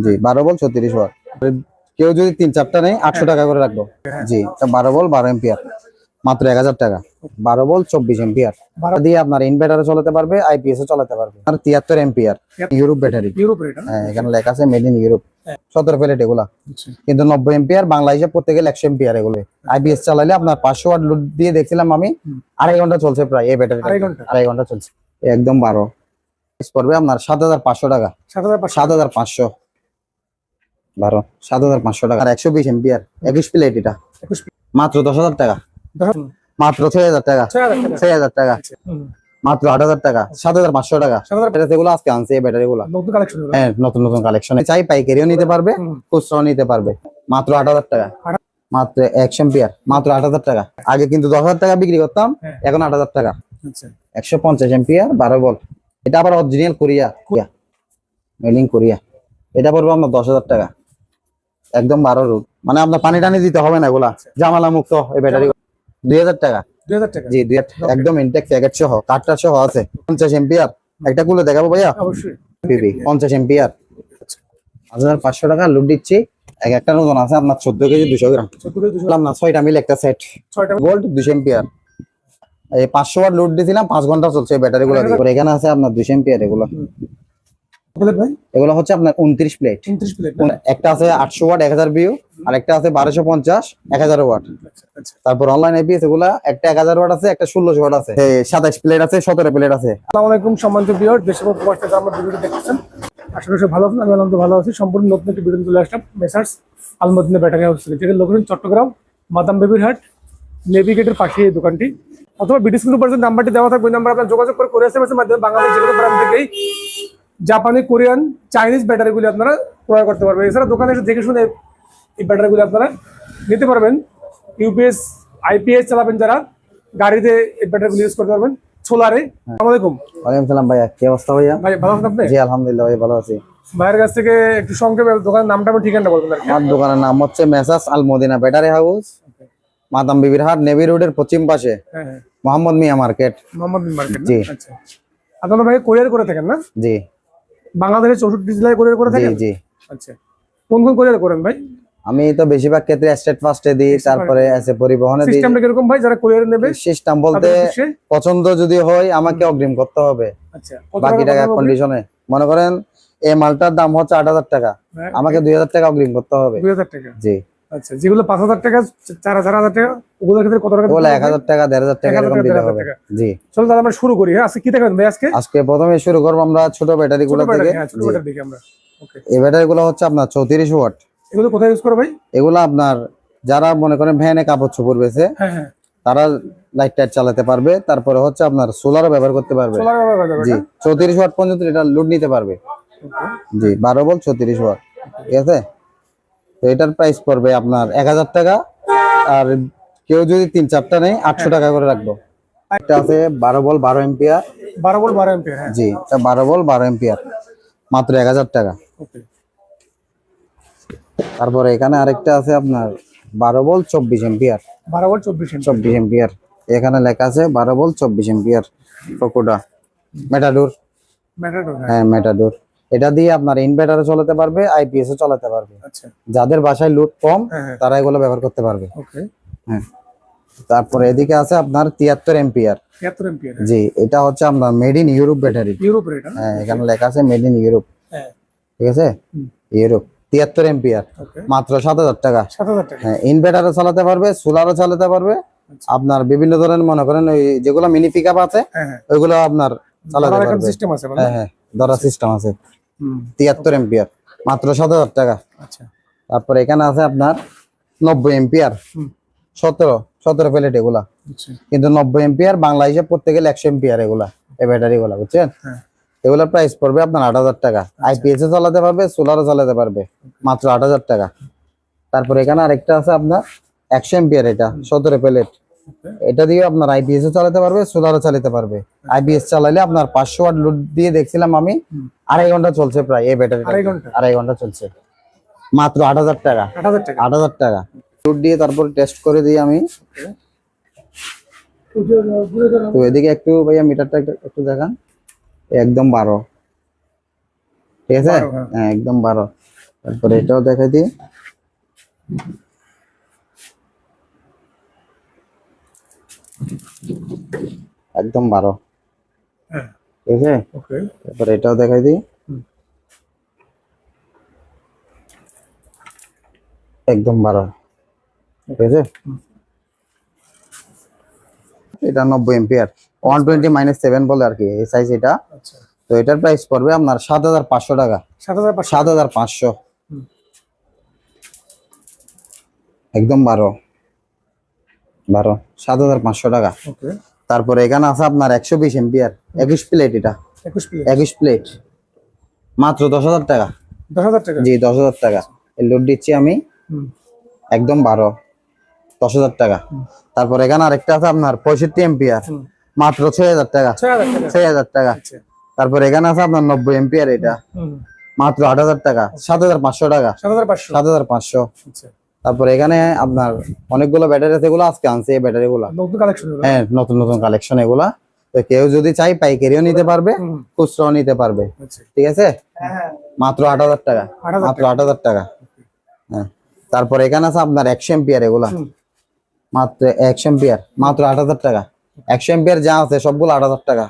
জি 12 volt 36 watt. কেউ যদি 3-4টা নেই 800 টাকা করে রাখবো। জি 12 ভোল্ট 12 এম্পিয়ার মাত্র 1000 টাকা। 12 ভোল্ট 24 এম্পিয়ার দিয়ে আপনার ইনভার্টারে চালাতে পারবে, আইপিএস এ চালাতে পারবে। আর 73 এম্পিয়ার ইউরোপ ব্যাটারি। হ্যাঁ এখানে লেখা আছে মেড ইন ইউরোপ। 17 প্লেট এগুলা, কিন্তু 90 এম্পিয়ার, বাংলা হিসাব করতে গেলে 100 এম্পিয়ার এগুলো। আইপিএস চালালে আপনার 500 ওয়াট লোড দিয়ে দেখছিলাম আমি, 2.5 ঘন্টা চলছে প্রায় এই ব্যাটারি। 2.5 ঘন্টা চলছে একদম 12 পড়বে আপনার 7500 টাকা। 7500 7500 টাকা। আর 120 এম্পিয়ার 21 প্লেট, এটা মাত্র 10,000 টাকা। মাত্র 6,000 টাকা। 6,000 টাকা মাত্র 8,000 টাকা। 7,500 টাকা। এগুলো আজকে আনছে এই ব্যাটারি গুলা, হ্যাঁ নতুন নতুন কালেকশন। চাই পাইকারিও নিতে পারবে, খুচরাও নিতে পারবে। মাত্র 8,000 টাকা। মাত্র 100 এম্পিয়ার মাত্র 8,000 টাকা। আগে কিন্তু 10,000 টাকা বিক্রি করতাম, এখন 8,000 টাকা। 150 এম্পিয়ার 12 ভোল্ট। এটা আবার original Korea, made in Korea. এটা পড়বে আপনার 10,000 টাকা। একদম 12 রুট, মানে আপনার পানি টানি দিতে হবে না, এগুলা জামালা মুক্ত এই ব্যাটারি। 2,000 টাকা। 2,000 টাকা জি, 2,000 একদম ইনটেক প্যাকেট সহ, কার্ডটা সহ আছে। 50 এম্পিয়ার একটা গুলো দেখাবো ভাইয়া, অবশ্যই। 50 এম্পিয়ার 5,500 টাকা লোড দিচ্ছি। একটা নতুন আছে আপনার 14 কেজি 200 গ্রাম। না 6টা মিলে একটা সেট, 6টা ভোল্ট 200 এম্পিয়ার। এই 500 ওয়াট লোড দিয়েছিলাম, 5 ঘন্টা চলছে এই ব্যাটারি গুলো। এখানে আছে আপনার 200 এম্পিয়ার এগুলো। এগুলো হচ্ছে আপনার 29 প্লেট। একটা আছে 800 ওয়াট 1000 বিউ, আর একটা আছে 1250 1000 ওয়াট। তারপর অনলাইন আইপিএস এগুলা একটা 1000 ওয়াট আছে, একটা 1600 ওয়াট আছে, 27 প্লেট আছে, 17 প্লেট আছে। আসসালামু আলাইকুম সম্মানিত ভিউয়ার, দেশ এবং প্রবাস থেকে আমার ভিডিওটি দেখতেছেন। আশা করি ভালো আছেন, আমি আলহামদুলিল্লাহ ভালো আছি। সম্পূর্ণ নতুন একটি ভিডিও চলে আসলাম মেসার্স আল মদিনা ব্যাটারি হাউস থেকে, যেটা লোকেশন চট্টগ্রাম মাদাম বেবির হাট নেভিগেটের পাশে এই দোকানটি। অথবা ভিডিও স্ক্রিন উপর যে নাম্বারটি দেওয়া থাকবে ওই নাম্বার আপনার যোগাযোগ করে এসএমএস-এর মাধ্যমে বাংলাদেশ যে কোনো প্রান্ত থেকেই জাপানি, কোরিয়ান, চাইনিজ ব্যাটারিগুলি আপনারা ক্রয় করতে পারবেন। এছাড়া দোকানে এসে দেখে শুনে এই ব্যাটারিগুলি আপনারা নিতে পারবেন। ইউপিএস আইপিএস চালাবেন যারা, গাড়িতে এই ব্যাটারিগুলি ইউজ করতে পারবেন। সোলারে। আসসালামু আলাইকুম। ওয়ালাইকুম সালাম ভাইয়া, কি অবস্থা ভাইয়া? ভাই ভালো আছেন আপনি? জি আলহামদুলিল্লাহ ভাই ভালো আছি। ভাইয়ের কাছ থেকে একটু সংক্ষেপে দোকানের নামটা এবং ঠিকানাটা বলবেন আর কি। আমার দোকানের নাম হচ্ছে মেসার্স আল মদিনা ব্যাটারি হাউস, মাদাম বিবির হাট, নেভি রোডের পশ্চিম পাশে, মোহাম্মদ মিয়া মার্কেট। মোহাম্মদ মিয়া মার্কেট, জি। আচ্ছা, আপনারা ভাই কোরিয়ার করে থাকেন না? জি। বাংলাদেশের 64 জেলায় কোরিয়ার করে থাকেন? জি জি। আচ্ছা, কোন কোন কোরিয়ার করেন ভাই? আমি তো বেশিরভাগ ক্ষেত্রে স্টেট ফার্স্টে দিই, তারপরে আছে পরিবহনে দিই। সিস্টেমটা কিরকম ভাই যারা কোরিয়ার নেবে? সিস্টেম বলতে পছন্দ যদি হয় আমাকে অগ্রিম করতে হবে। আচ্ছা, বাকি টাকা কন্ডিশনে। মনে করেন এই মালটার দাম হচ্ছে 8,000 টাকা, আমাকে 2,000 টাকা অগ্রিম করতে হবে। 2,000 টাকা? জি। আচ্ছা, যেগুলো 5,000 টাকা 4,000 টাকা ওগুলোর ক্ষেত্রে কত টাকা? ওগুলো 1,000 টাকা 1,500 টাকা এরকম দিতে হবে। জি। চলো তাহলে আমরা শুরু করি। হ্যাঁ, আজকে কি দেখাবেন ভাই? আজকে প্রথমে শুরু করব আমরা ছোট ব্যাটারিগুলো থেকে। ছোট ব্যাটারি দেখি আমরা। ওকে, এই ব্যাটারিগুলো হচ্ছে আপনার 34 ওয়াট। এগুলো কোথায় ইউজ করো ভাই? এগুলো আপনার যারা মনে করেন ভ্যানে কাপড় চোপড় বেচে, হ্যাঁ, তারা লাইট টাইট চালাতে পারবে। তারপরে হচ্ছে আপনার সোলারও ব্যবহার করতে পারবে। সোলার ব্যবহার করবে? জি, 34 ওয়াট পর্যন্ত এটা লোড নিতে পারবে। জি, 12 ভোল্ট 34 ওয়াট। ঠিক আছে, তো এটার প্রাইস পড়বে আপনার 1,000 টাকা। আর কেউ যদি 3-4টা নেই 800 টাকা করে রাখবো। একটা আছে 12 ভোল্ট 12 এম্পিয়ার। 12 volt 12 ampere? হ্যাঁ জি, এটা 12 ভোল্ট 12 এম্পিয়ার মাত্র 1,000 টাকা। ওকে। তারপরে এখানে আরেকটা আছে আপনার 12 ভোল্ট 24 এম্পিয়ার। 12 volt 24 ampere. এখানে লেখা আছে 12 ভোল্ট 24 এম্পিয়ার। ফোকোডা মেটাডোর। হ্যাঁ মেটাডোর। এটা দিয়ে আপনার ইনভার্টারে চালাতে পারবে, আইপিএস এ চালাতে পারবে। আচ্ছা, যাদের বাসায় লোড কম তারা এগুলো ব্যবহার করতে পারবে। ওকে। হ্যাঁ, তারপরে এদিকে আছে আপনার 73 এম্পিয়ার। 73 এম্পিয়ার? জি, এটা হচ্ছে আপনার মেড ইন ইউরোপ ব্যাটারি। ইউরোপের এটা? হ্যাঁ, এখানে লেখা আছে মেড ইন ইউরোপ। হ্যাঁ, ঠিক আছে, ইউরোপ। 73 এম্পিয়ার মাত্র 7,000 টাকা। 7,000 টাকা? হ্যাঁ, ইনভার্টারও চালাতে পারবে, সোলারও চালাতে পারবে। আপনার বিভিন্ন ধরনের মনে করেন ওই যেগুলো মিনি পিকআপ আছে ওইগুলো আপনার চালাতে পারবে। সিস্টেম আছে? হ্যাঁ, ধরা সিস্টেম আছে। 73 এম্পিয়ার মাত্র 7,000 টাকা। আচ্ছা, তারপরে এখানে আছে আপনার 90 এম্পিয়ার 17 প্লেট এগুলা, কিন্তু 90 এম্পিয়ার বাংলা হিসাব করতে গেলে 100 এম্পিয়ার এগুলা, এই ব্যাটারি গুলা, বুঝছেন? এগুলোর প্রাইস পড়বে আপনার 8,000 টাকা। আইপিএস এ চালাতে পারবে, সোলারও চালাতে পারবে, মাত্র 8,000 টাকা। তারপরে এখানে আরেকটা আছে আপনার 100 এম্পিয়ার, এটা 17 প্লেট। এটা দিয়ে আপনার আইপিএস ও চালাতে পারবে, সোলারও চালাতে পারবে। আইপিএস চালালে আপনার 500 ওয়াট লোড দিয়ে দেখছিলাম আমি, 2.5 ঘন্টা চলছে প্রায় এই ব্যাটারি। 2.5 ঘন্টা চলছে, মাত্র 8,000 টাকা। 8,000 টাকা লোড দিয়ে তারপর টেস্ট করে দিই আমি। তো এদিকে একটু ভাইয়া মিটারটা একটু দেখান। একদম 12, ঠিক আছে? হ্যাঁ, একদম 12। তারপরে এটাও দেখাই দিই। একদম 12, হ্যাঁ, ঠিক আছে। ওকে। তারপরে এটাও দেখাই দিই। একদম 12, ঠিক আছে। এটা 90 এম্পিয়ার 120-7 বলে আর কি এই সাইজ এটা। আচ্ছা, তো এটার প্রাইস পড়বে আপনার 7,500 টাকা। 7,500। 7,500, হুম। একদম 12, 7,500 টাকা। ওকে, তারপরে এখানে আছে আপনার 120 এম্পিয়ার 21 প্লেট, এটা 21 প্লেট, 21 প্লেট মাত্র 10,000 টাকা। 10,000 টাকা। জি 10,000 টাকা এই লোড দিচ্ছি আমি, হুম, একদম 10,000 টাকা। তারপর এখানে আরেকটা আছে আপনার 65 এম্পিয়ার হুম। মাত্র 6,000 টাকা। 6,000 টাকা। 6,000 টাকা। আচ্ছা, তারপর এখানে আছে আপনার 90 এম্পিয়ার, এটা হুম, মাত্র 8,000 টাকা। 7,500 টাকা। 7,500। 7,500। আচ্ছা, তারপর এখানে আপনার অনেকগুলো ব্যাটারি আছে, এগুলো আজকে আনছে এই ব্যাটারি গুলা। নতুন কালেকশন হলো। হ্যাঁ নতুন নতুন কালেকশন এগুলা। তো কেউ যদি চাই পাইকারিও নিতে পারবে, হুম, খুচরাও নিতে পারবে, আচ্ছা, ঠিক আছে। মাত্র 8,000 টাকা। 8,000 মাত্র 8,000 টাকা। হ্যাঁ। তারপর এখানে আছে আপনার 100 এম্পিয়ার, এগুলা হুম, মাত্র 100 এম্পিয়ার মাত্র 8,000 টাকা। 100 এম্পিয়ার যা আছে সবগুলো 8,000 টাকা।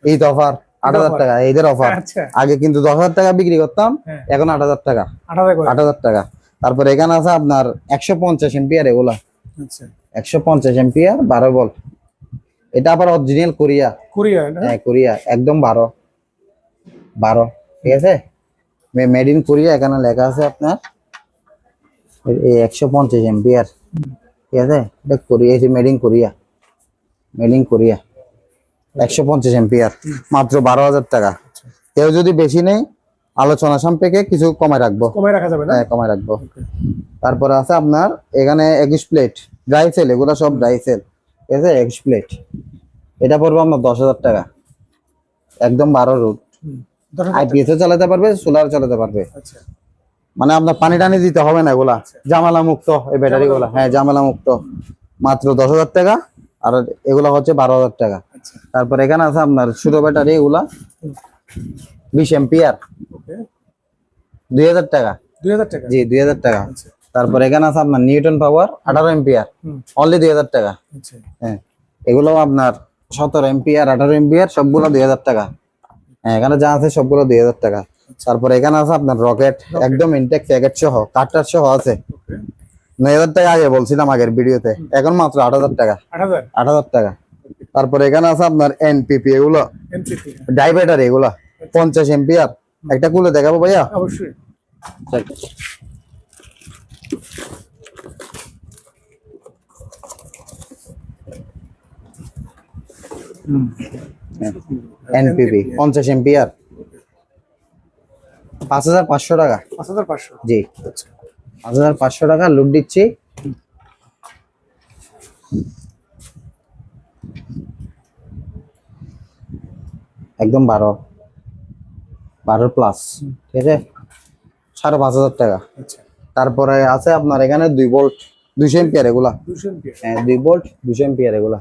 ঈদ অফার 8,000 টাকা, ঈদের অফার। আচ্ছা, আগে কিন্তু 10,000 টাকা বিক্রি করতাম, হ্যাঁ, এখন 8,000 টাকা। 8,000 করে। 8,000 টাকা। তারপর এখানে আছে আপনার 150 এম্পিয়ার, এগুলা আচ্ছা, 150 এম্পিয়ার 12 ভোল্ট। এটা আবার অরিজিনাল কোরিয়া। কোরিয়া না? হ্যাঁ কোরিয়া, একদম 12, ঠিক আছে। মেড ইন কোরিয়া এখানে লেখা আছে আপনার। এই 150 এম্পিয়ার, ঠিক আছে। এটা Korea, made in Korea, made in Korea. 150 ampere মাত্র 12,000 টাকা। কেউ যদি বেশি নেই আলোচনা সাপেক্ষে কিছু কমায় রাখবো। কমায় রাখা যাবে না? হ্যাঁ কমায় রাখবো। তারপরে আছে আপনার এখানে 21 প্লেট ড্রাই সেল, এগুলো সব ড্রাই সেল, ঠিক আছে। 21 প্লেট এটা পড়বে আপনার 10,000 টাকা। একদম 12 রুট। হুম, 10,000 টাকা। আইপিএসও চালাতে পারবে, সোলার চালাতে পারবে। আচ্ছা, মানে আপনার পানি টানি দিতে হবে না, এগুলা জামালা মুক্ত এই ব্যাটারি গুলা। হ্যাঁ জামালা মুক্ত। মাত্র 10,000 টাকা। আর এগুলা হচ্ছে 12,000 টাকা। আচ্ছা, তারপর এখানে আছে আপনার ছোট ব্যাটারি, এগুলা 20 এম্পিয়ার ওকে, 2,000 টাকা। 2,000 টাকা। জি 2,000 টাকা। আচ্ছা, তারপর এখানে আছে আপনার নিউটন পাওয়ার 18 এম্পিয়ার হুম, অনলি 2,000 টাকা। আচ্ছা, হ্যাঁ এগুলো আপনার 17 এম্পিয়ার 18 এম্পিয়ার সবগুলো 2,000 টাকা। হ্যাঁ এখানে যা আছে সবগুলো 2,000 টাকা। তারপর এখানে আছে আপনার রকেট, একদম ইনটেক প্যাকেট সহ কাটার সহ আছে। ওকে, 9,000 টাকা আগে বলছিলাম আগের ভিডিওতে, এখন মাত্র 8,000 টাকা। 8,000 8,000 টাকা। তারপর এখানে আছে আপনার এনপিপি, এগুলো এমসিপি। ডাই ব্যাটারি, এগুলা 50 এম্পিয়ার। একটা খুলে দেখাবো ভাইয়া। অবশ্যই। এনপিপি 50 এম্পিয়ার 5,500 টাকা। 5,500। জি আচ্ছা, 5,500 টাকা লুট দিচ্ছি। একদম 12 প্লাস, ঠিক আছে। 5,500 টাকা। আচ্ছা, তারপরে আছে আপনার এখানে 2 ভোল্ট 200 এম্পিয়ার, এগুলা 200 এমপিআর। হ্যাঁ 2 ভোল্ট 200 এম্পিয়ার, এগুলা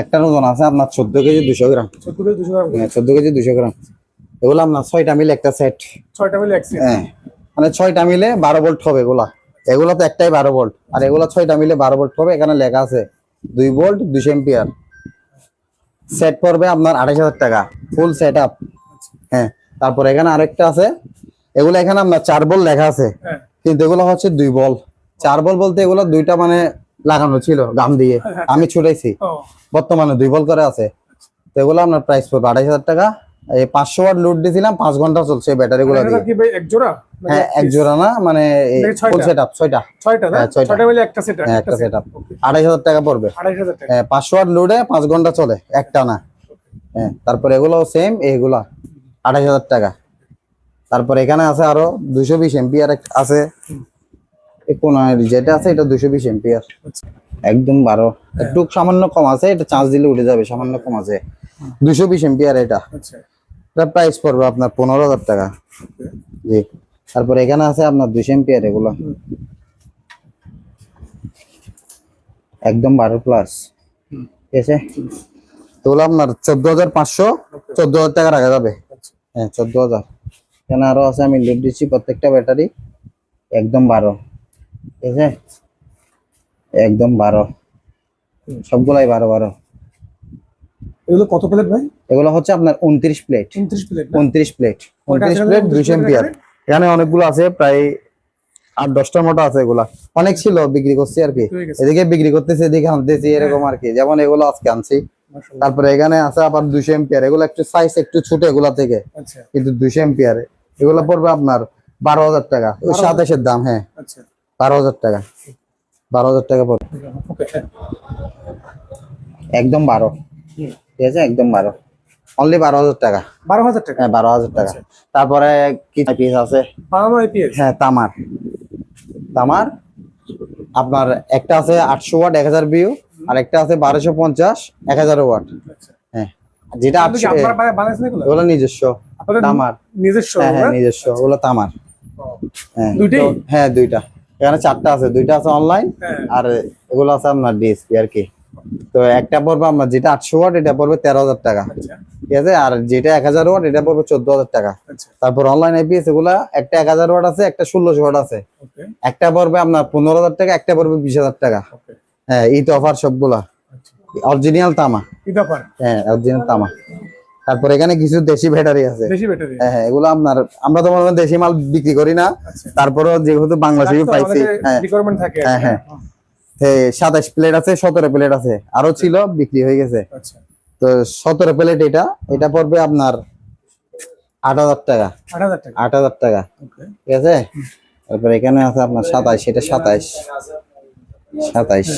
একটা ওজন আছে আপনার 14 কেজি 200 গ্রাম। 14 থেকে 200 গ্রাম করে। হ্যাঁ 14 কেজি 200 গ্রাম। এগুলো আপনার 6টা মিলে একটা সেট। 6টা মিলে একসেট। হ্যাঁ মানে 6টা মিলে 12 ভোল্ট হবে এগুলা। এগুলো তো একটাই 12 ভোল্ট, আর এগুলো 6টা মিলে 12 ভোল্ট হবে। এখানে লেখা আছে 2 ভোল্ট 200 এম্পিয়ার। সেট পড়বে আপনার 28,000 টাকা ফুল সেট আপ। হ্যাঁ তারপর এখানে আরেকটা আছে, এগুলো এখানে আপনার 4 ভোল্ট লেখা আছে, হ্যাঁ, কিন্তু এগুলো হচ্ছে 2 ভোল্ট। 4 ভোল্ট বলতে এগুলো দুইটা মানে লাগানো ছিল গাম দিয়ে, আমি ছুটাইছি। ও, বর্তমানে 2 ভোল্ট করে আছে। তো এগুলো আপনার প্রাইস পড়বে 28,000 টাকা। এই 500 ওয়াট লোড দিয়েছিলাম, 5 ঘন্টা চলছে ব্যাটারি গুলো এটা দিয়ে। কি ভাই এক জোড়া? হ্যাঁ এক জোড়া না, মানে এটা ছয়টা? ফুল সেট আপ 6টা। 6টা না? হ্যাঁ, 6টা। 6টা মিলে একটা সেট। হ্যাঁ একটা সেট আপ 28,000 টাকা পড়বে। 2,500 টাকা। 500 ওয়াট লোডে 5 ঘন্টা চলে একটা না। হ্যাঁ তারপর এগুলো সেম, এগুলা 28,000 টাকা। তারপর এখানে আছে আরো 220 এম্পিয়ার আছে। যেটা আছে এটা 220 এম্পিয়ার, আচ্ছা, একদম 12। একটু সামান্য কম আছে, এটা চার্জ দিলে উঠে যাবে, সামান্য কম আছে। 220 এম্পিয়ার এটা। আচ্ছা, এটা প্রাইস পড়বে আপনার 15,000 টাকা। ওকে, জি। তারপর এখানে আছে আপনার 200 এম্পিয়ার, এগুলো একদম 12 প্লাস, ঠিক আছে। এগুলো আপনার 14,500 14,000 টাকা রাখা যাবে। আচ্ছা, হ্যাঁ 14,000। এখানে আরো আছে, আমি লোড দিচ্ছি প্রত্যেকটা ব্যাটারি একদম 12, ঠিক আছে, একদম 12, সবগুলাই 12 এগুলো কত প্লেট ভাই? এগুলো হচ্ছে আপনার 29 প্লেট, 29 প্লেট। 29 প্লেট, কয়টা 29 আছে প্লেট, এখানে? 200 এম্পিয়ার। এখানে অনেকগুলো আছে, প্রায় 8-10টার মতো আছে। এগুলা অনেক ছিল, বিক্রি করছি আর কি, হয়ে গেছে। এদিকে বিক্রি করতেছি, এদিকে আনতেছি, এরকম আর কি। যেমন এগুলো আজকে আনছি। মাশাআল্লাহ। তারপরে এখানে আছে আবার 200 এম্পিয়ার, এগুলো একটু সাইজ একটু ছোট এগুলা থেকে, আচ্ছা কিন্তু 200 এম্পিয়ার এগুলো পড়বে আপনার 12,000 টাকা। ওই 27-এর দাম, হ্যাঁ, আচ্ছা 12,000 টাকা, 12,000 টাকা পড়বে, ওকে। একদম 12, ঠিক আছে, একদম 12, অনলি 12,000 টাকা, 12,000 টাকা। হ্যাঁ 12,000 টাকা। তারপরে কি পিস আছে, বানানো আইপিএস। হ্যাঁ তামার, তামার আপনার একটা আছে 800 ওয়াট 1000 বিউ, আর একটা আছে 1250 1000 ওয়াট, আচ্ছা হ্যাঁ, যেটা আপনি কি 800 আপনারা বানাইছেন এগুলো? ওগুলো নিজস্ব আপনাদের তামার, নিজস্ব হ্যাঁ হ্যাঁ না? নিজস্ব, ওগুলো তামার, হ্যাঁ দুইটাই? তো, হ্যাঁ দুইটা, এখানে 4টা আছে, 2টা আছে অনলাইন, হ্যাঁ। আর এগুলো আছে আপনার ডিএসপি আর কি। তো একটা পড়বে আপনার যেটা 800 ওয়াট এটা পড়বে 13,000 টাকা, আচ্ছা ঠিক আছে, আর যেটা 1000 ওয়াট এটা পড়বে 14,000 টাকা। আচ্ছা তারপর অনলাইন আইপিএস এগুলা একটা 1000 ওয়াট আছে, একটা 1600 ওয়াট আছে, ওকে একটা পড়বে আপনার 15,000 টাকা, একটা পড়বে 20,000 টাকা, ওকে হ্যাঁ ঈদ অফার সবগুলা, আচ্ছা অরিজিনাল তামা, ঈদ অফার। হ্যাঁ অরিজিনাল তামা। তারপর এখানে কিছু দেশি ব্যাটারি আছে, দেশি ব্যাটারি। হ্যাঁ হ্যাঁ, এগুলো আপনার, আমরা তো মনে হয় দেশি মাল বিক্রি করি না, আচ্ছা তারপরেও যেহেতু বাংলাদেশে পাইছি, হ্যাঁ রিকোয়ারমেন্ট থাকে আর হ্যাঁ কি, হ্যাঁ, 27 প্লেট আছে, 17 প্লেট আছে, আরো ছিল বিক্রি হয়ে গেছে। আচ্ছা তো 17 প্লেট এটা পড়বে আপনার 8,000 টাকা, 8,000 টাকা 8,000 টাকা, ওকে ঠিক আছে। তারপর এখানে আছে আপনার 27, এটা 27, 27,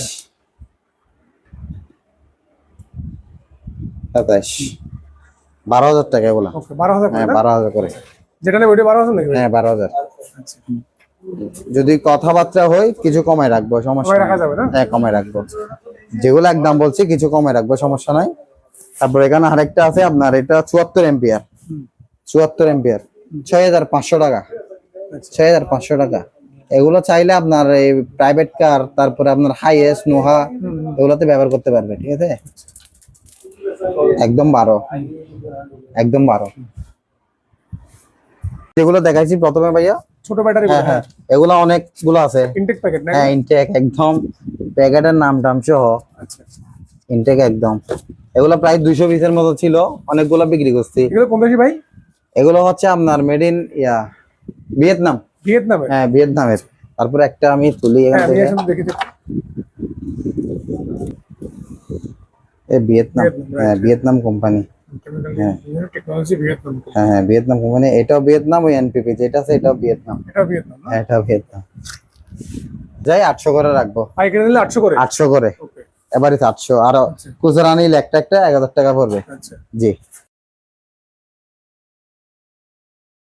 27, 12,000 টাকা এগুলা, ওকে 12,000 হ্যাঁ টাকা 12,000 করে, যেটা নেবে ওইটা 12,000 নাকি ভাই? হ্যাঁ 12,000। আচ্ছা যদি কথাবার্তা হয় কিছু কমায় রাখবো, সমস্যা কমায় নাই। রাখা যাবে না? হ্যাঁ কমায় রাখবো, যেগুলো একদম বলছি কিছু কমায় রাখবো, সমস্যা নাই। তারপর এখানে আরেকটা আছে আপনার, এটা 74 এম্পিয়ার, 74 এম্পিয়ার, 6,500 টাকা, আচ্ছা 6,500 টাকা। এগুলো চাইলে আপনার এই প্রাইভেট কার, তারপরে আপনার হাইয়েস্ট নোহা, এগুলোতে ব্যবহার করতে পারবে, ঠিক আছে, একদম 12, একদম 12। যেগুলো দেখাইছি প্রথমে ভাইয়া, ছোট ব্যাটারি। হ্যাঁ হ্যাঁ, এগুলো অনেকগুলো আছে, ইনটেক প্যাকেট না? হ্যাঁ ইনটেক একদম, প্যাকেটের নাম টাম সহ আচ্ছা ইনটেক একদম। এগুলো প্রায় 200 পিসের মতো ছিল, অনেকগুলো বিক্রি করছি। এগুলো কোন দেশি ভাই? এগুলো হচ্ছে আপনার মেড ইন ভিয়েতনাম, ভিয়েতনামে? হ্যাঁ ভিয়েতনামের। তারপরে একটা আমি তুলি এখান হ্যাঁ আমি থেকে, আসলে দেখেছি। ভিয়েতনাম, ভিয়েতনাম, হ্যাঁ ভিয়েতনাম কোম্পানি, হ্যাঁ টেকনোলজি ভিয়েতনাম। হ্যাঁ হ্যাঁ ভিয়েতনাম কোম্পানি, এটাও ভিয়েতনাম, ওই এনপিপি যেটা আছে এটাও ভিয়েতনাম, এটা ভিয়েতনাম না? হ্যাঁ এটাও ভিয়েতনাম। যাই 800 করে রাখবো, পাইকারি নিলে 800 করে? 800 করে, ওকে এবারে 800, আর আচ্ছা খুচরা নিলে একটা 1,000 টাকা পড়বে, আচ্ছা জি।